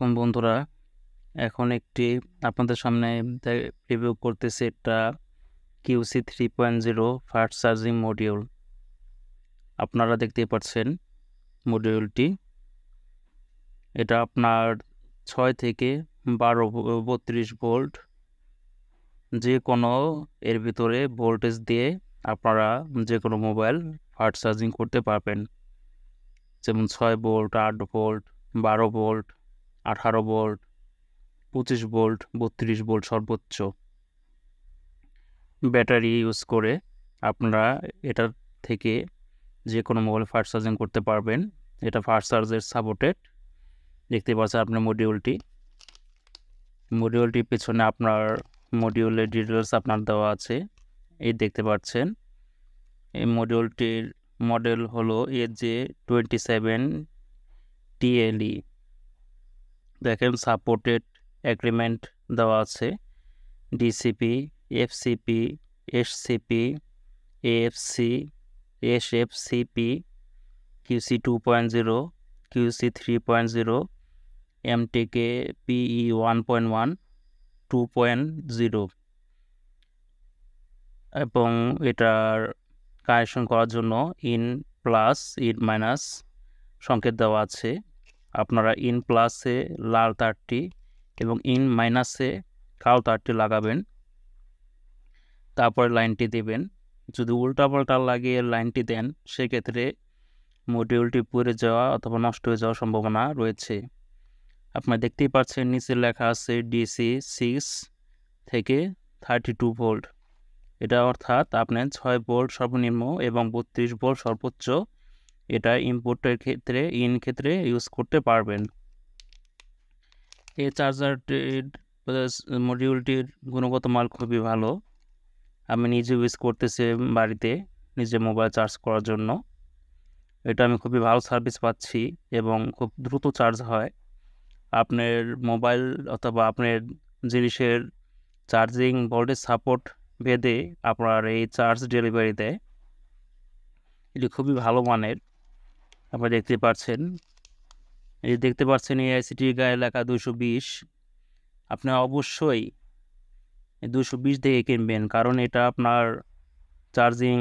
আলাইকুম বন্ধুরা। এখন একটি আপনাদের সামনে রিভিউ করতেছি। এটা QC 3.0 ফাস্ট চার্জিং মডিউল। আপনারা দেখতেই পাচ্ছেন মডিউলটি। এটা আপনার 6 থেকে 32 ভোল্ট যে কোনো এর ভিতরে ভোল্টেজ দিয়ে আপনারা যে কোনো মোবাইল ফাস্ট চার্জিং করতে পারবেন। যেমন 6 volt, 8 volt, 12 volt, 18 volt, 25 volt, 32 volt সর্বোচ্চ ব্যাটারি ইউজ করে আপনারা এটা থেকে যে কোনো মোবাইল ফাস্ট চার্জিং করতে পারবেন। এটা ফাস্ট চার্জের সাপোর্টেড। দেখতে পাচ্ছেন আপনার মডিউলটির পেছনে আপনার মডিউলের ডিটেলস আপনার দেওয়া আছে। এই দেখতে পাচ্ছেন এই মডিউলটির মডেল হলো AJ27TLE। দেখেন সাপোর্টেড এগ্রিমেন্ট দেওয়া আছে। DCP, FCP, SCP, AFC, SFCP, QC 2.0, QC 3.0, MTK PE 1.1, 2.0 এবং এটার কানেকশন করার জন্য ইন প্লাস ইন মাইনাস সংকেত দেওয়া আছে। আপনারা ইন প্লাসে লাল তারটি এবং ইন মাইনাসে কালো তারটি লাগাবেন, তারপর লাইনটি দেবেন। যদি উল্টাপাল্টা লাগিয়ে লাইনটি দেন সেক্ষেত্রে মডিউলটি পুড়ে যাওয়া অথবা নষ্ট হয়ে যাওয়ার সম্ভাবনা রয়েছে। আপনারা দেখতেই পাচ্ছেন নিচে লেখা আছে DC 6 থেকে 32 ভোল্ট। এটা অর্থাৎ আপনার 6 ভোল্ট সর্বনিম্ন এবং 32 ভোল্ট সর্বোচ্চ এটা ইম্পোর্টের ক্ষেত্রে ক্ষেত্রে ইউজ করতে পারবেন। এই চার্জারটির মডিউলটির গুণগত মান খুবই ভালো। আমি নিজে ইউজ করতেছি বাড়িতে নিজে মোবাইল চার্জ করার জন্য। এটা আমি খুবই ভালো সার্ভিস পাচ্ছি এবং খুব দ্রুত চার্জ হয়। আপনার মোবাইল অথবা আপনার জিনিসের চার্জিং ভোল্টেজ সাপোর্ট ভেদে আপনার এই চার্জ ডেলিভারি দেয়। এটি খুবই ভালো মানের। আপনারা দেখতে পাচ্ছেন এই AICT গায়ে লেখা 220। আপনি অবশ্যই 220 থেকে কিনবেন, কারণ এটা আপনার চার্জিং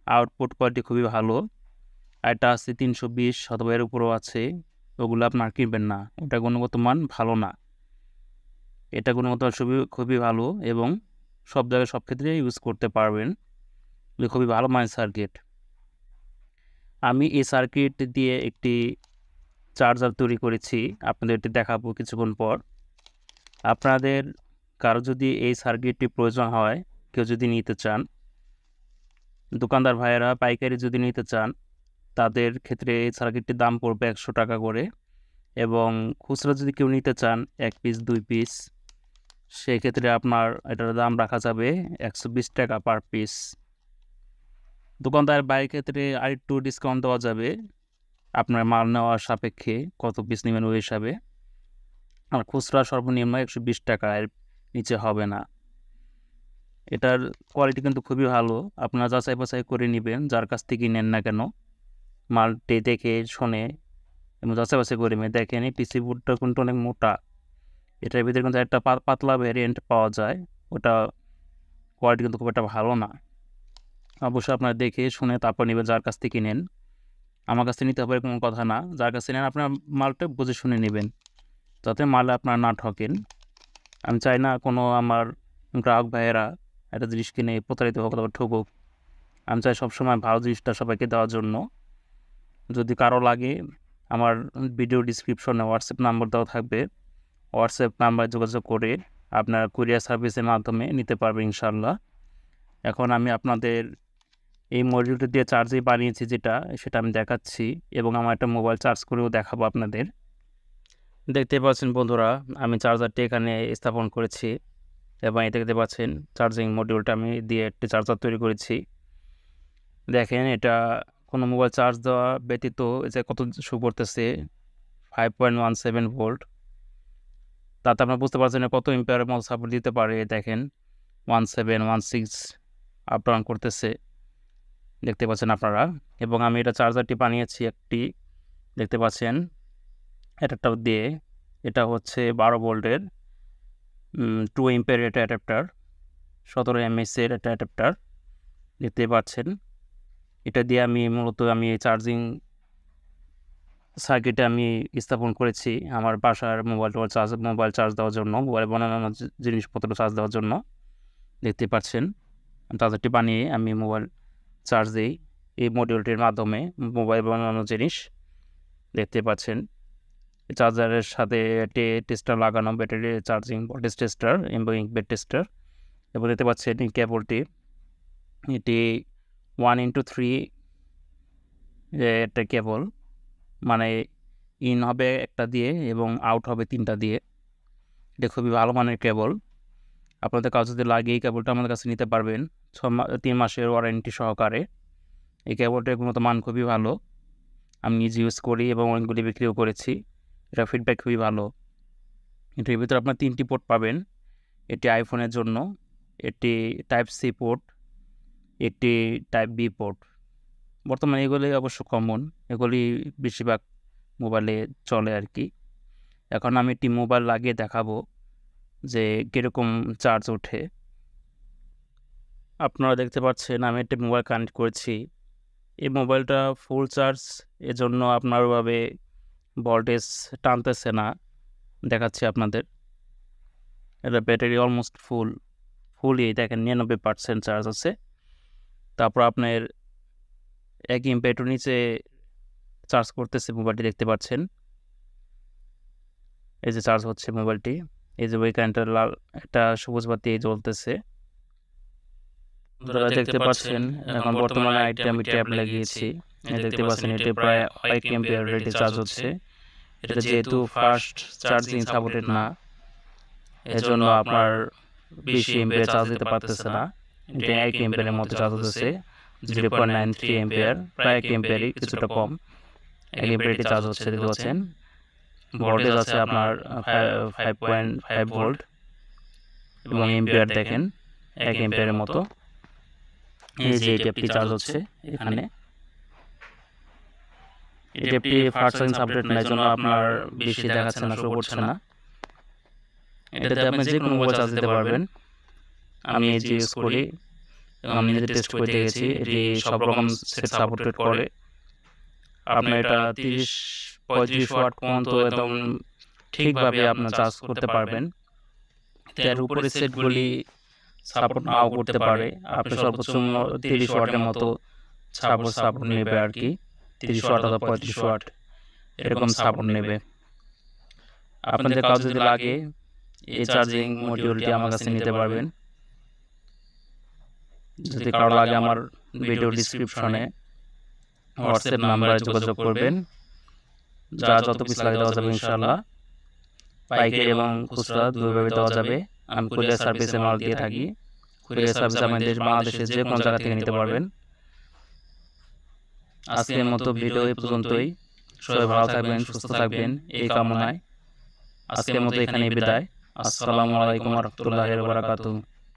আউটপুট কোয়ালিটি খুবই ভালো। আর এটা আছে 320 অথবা এর উপরও আছে, ওগুলো আপনার কিনবেন না, ওটা গুণগত মান ভালো না। এটা গুণগত খুবই ভালো এবং সব জায়গায় সব ক্ষেত্রে ইউজ করতে পারবেন। এটা খুবই ভালো মানের সার্কিট। আমি এই সার্কিট দিয়ে একটি চার্জার তৈরি করেছি, আপনাদের এটি দেখাবো কিছুক্ষণ পর। আপনাদের কারো যদি এই সার্কিটটি প্রয়োজন হয়, কেউ যদি নিতে চান, দোকানদার ভাইয়েরা পাইকারি যদি নিতে চান, তাদের ক্ষেত্রে এই সার্কিটটির দাম পড়বে 100 টাকা করে। এবং খুচরা যদি কেউ নিতে চান 1 পিস 2 পিস, সেক্ষেত্রে আপনার এটার দাম রাখা যাবে 120 টাকা পার পিস। দোকানদার বাইরের ক্ষেত্রে আরেকটু ডিসকাউন্ট দেওয়া যাবে আপনার মাল নেওয়ার সাপেক্ষে, কত পিস নেবেন ওই হিসাবে। আর খুচরা সর্বনিম্ন 120 টাকা, এর নিচে হবে না। এটার কোয়ালিটি কিন্তু খুবই ভালো। আপনারা যাচাই বাছাই করে নেবেন যার কাছ থেকে নেন না কেন, মালটি দেখে শুনে এবং যাচাই বাছাই করে নেবেন। দেখেন এই পিসি বোর্ডটা কিন্তু অনেক মোটা। এটার ভিতরে কিন্তু একটা পাতলা ভ্যারিয়েন্ট পাওয়া যায়, ওটা কোয়ালিটি কিন্তু খুব একটা ভালো না। অবশ্যই আপনারা দেখে শুনে তারপর নেবেন যার কাছ থেকে নেন। আমার কাছে নিতে হবে কোনো কথা না, যার কাছে নেন আপনার মালটা বুঝে শুনে নেবেন, যাতে মালে আপনারা না ঠকেন। আমি চাই না কোনো আমার গ্রাহক ভাইয়েরা একটা জিনিস কিনে প্রতারিত হোক অথবা ঠকুক। আমি চাই সবসময় ভালো জিনিসটা সবাইকে দেওয়ার জন্য। যদি কারো লাগে, আমার ভিডিও ডিসক্রিপশনে হোয়াটসঅ্যাপ নাম্বার দেওয়া থাকবে, হোয়াটসঅ্যাপ নাম্বারে যোগাযোগ করে আপনার কুরিয়ার সার্ভিসের মাধ্যমে নিতে পারবে ইনশাল্লাহ। এখন আমি আপনাদের এই মডিউলটা দিয়ে চার্জে বানিয়েছি সেটা আমি দেখাচ্ছি এবং আমার একটা মোবাইল চার্জ করেও দেখাবো আপনাদের। দেখতে পাচ্ছেন বন্ধুরা, আমি চার্জারটি এখানে স্থাপন করেছি এবং এই দেখতে পাচ্ছেন চার্জিং মডিউলটা আমি দিয়ে একটি চার্জার তৈরি করেছি। দেখেন এটা কোনো মোবাইল চার্জ দেওয়া ব্যতীত যে কত শো করতেছে 5.17 ভোল্ট। তাতে আপনারা বুঝতে পারছেন কত এম্পিয়ারের মতো সাপোর্ট দিতে পারে। দেখেন 1716 আপ ডাউন করতেছে, দেখতে পাচ্ছেন আপনারা। এবং আমি এটা চার্জারটি বানিয়েছি একটি, দেখতে পাচ্ছেন অ্যাডাপ্টার দিয়ে এটা হচ্ছে 12 ভোল্টের 2 এম্পিয়ার একটা অ্যাডাপ্টার, 17 mAh-এর একটা অ্যাডাপ্টার দেখতে পাচ্ছেন। এটা দিয়ে আমি মূলত চার্জিং সার্কিটে আমি স্থাপন করেছি আমার বাসার মোবাইল চার্জ দেওয়ার জন্য, মোবাইল বানানোর জিনিসপত্র চার্জ দেওয়ার জন্য। দেখতে পাচ্ছেন চার্জারটি বানিয়ে আমি মোবাইল চার্জ দিই এই মডিউলটির মাধ্যমে। মোবাইল বানানোর জিনিস দেখতে পাচ্ছেন। চার্জারের সাথে একটি টেস্টার লাগানো, ব্যাটারি চার্জিং ভোল্টেজ টেস্টার এবং বেড টেস্টার। এবং দেখতে পাচ্ছেন এই কেবলটি, এটি 1x3 একটা কেবল, মানে ইন হবে একটা দিয়ে এবং আউট হবে 3টা দিয়ে। এটা খুবই ভালো মানের কেবল। আপনাদের কাছে যদি লাগে এই কেবলটা আমাদের কাছে নিতে পারবেন 3 মাসের ওয়ারেন্টি সহকারে। এই কেবলটার গুণগত মান খুবই ভালো, আমি নিজে ইউজ করি এবং অনেকগুলি বিক্রিও করেছি। এটা ফিডব্যাক খুবই ভালো। এটির ভিতরে আপনার 3টি পোর্ট পাবেন। এটি আইফোনের জন্য, এটি টাইপ সি পোর্ট, একটি টাইপ বি পোর্ট। বর্তমানে এগুলি অবশ্য কমন, এগুলি বেশিরভাগ মোবাইলে চলে আর কি। এখন আমি একটি মোবাইল লাগিয়ে দেখাবো যে কীরকম চার্জ ওঠে। আপনারা দেখতে পাচ্ছেন আমি একটি মোবাইল কানেক্ট করেছি। এই মোবাইলটা ফুল চার্জ, এজন্য আপনার ওইভাবে ভোল্টেজ টানতেছে না, দেখাচ্ছি আপনাদের। এটা ব্যাটারি অলমোস্ট ফুলই দেখেন 99% চার্জ আছে। তারপর আপনার 1 এম্পিয়ার নিচে চার্জ করতেছে মোবাইলটি, দেখতে পাচ্ছেন। এই যে চার্জ হচ্ছে মোবাইলটি, এই যে ওইখানটা লাল একটা সবুজ বাতি জ্বলতেছে, আপনারা দেখতে পাচ্ছেন। এখন বর্তমানে আমি ট্যাব লাগিয়েছি, দেখতে পাচ্ছেন এটি প্রায় 1 এম্পিয়ার রেটে চার্জ হচ্ছে। এটা যেহেতু ফাস্ট চার্জিং সাপোর্টেড না, এজন্য আপনার বেশি এম্পিয়ার চার্জ দিতে পারতেছে না। এটা 1 এম্পিয়ারের মতো চার্জ হচ্ছে, 0.93 এম্পিয়ার, প্রায় 1 এম্পিয়ারই কিছুটা কম। 1 এম্পিয়ারটি চার্জ হচ্ছে, দেখতে পাচ্ছেন। ভোল্টেজ আছে আপনার 5.5 ভোল্ট এবং এম্পিয়ার দেখেন 1 এম্পিয়ারের মতো। এই যে ট্যাবটি চার্জ হচ্ছে এখানে। এই ট্যাবটি ফাস্ট চার্জিং সাপোর্টেড না, জন্য আপনার বেশি দেখাচ্ছে না, শো করছে না। এটাতে আপনি যে কোনো মোবাইল চার্জ দিতে পারবেন। আমি এই যে ইউজ করি এবং আমি নিজে টেস্ট করে দেখেছি, এটি সব রকম সেট সাপোর্টেড করে। আপনি এটা 30-35 ওয়াট পর্যন্ত একদম ঠিকভাবে আপনার চার্জ করতে পারবেন। এর উপরে সেটগুলি সাপোর্ট নাও করতে পারে। আপনি সর্বোচ্চ 30 ওয়াটের মতো সাপোর্ট নেবে আর কি, 30 ওয়াট অথবা 35 ওয়াট এরকম সাপোর্ট নেবে। আপনাদের কাছে যদি লাগে এই চার্জিং মডিউলটি আমার কাছে নিতে পারবেন। যদি কারো লাগে আমার ভিডিও ডিসক্রিপশনে হোয়াটসঅ্যাপ নাম্বারে যোগাযোগ করবেন, যত পিস লাগে দেওয়া যাবে ইনশাআল্লাহ। পাইকারি এবং খুচরা দুইভাবে দেওয়া যাবে। আমি কুরিয়ার সার্ভিসে মাল দিয়ে থাকি। কুরিয়ার সার্ভিস আমাদের বাংলাদেশের যে কোনো জায়গা থেকে নিতে পারবেন। আজকের মতো ভিডিও এই পর্যন্তই। সবাই ভালো থাকবেন, সুস্থ থাকবেন এই কামনায় আজকের মতো এখানেই বিদায়। আসসালামু আলাইকুম ওয়া রাহমাতুল্লাহি ওয়া বারাকাতুহু।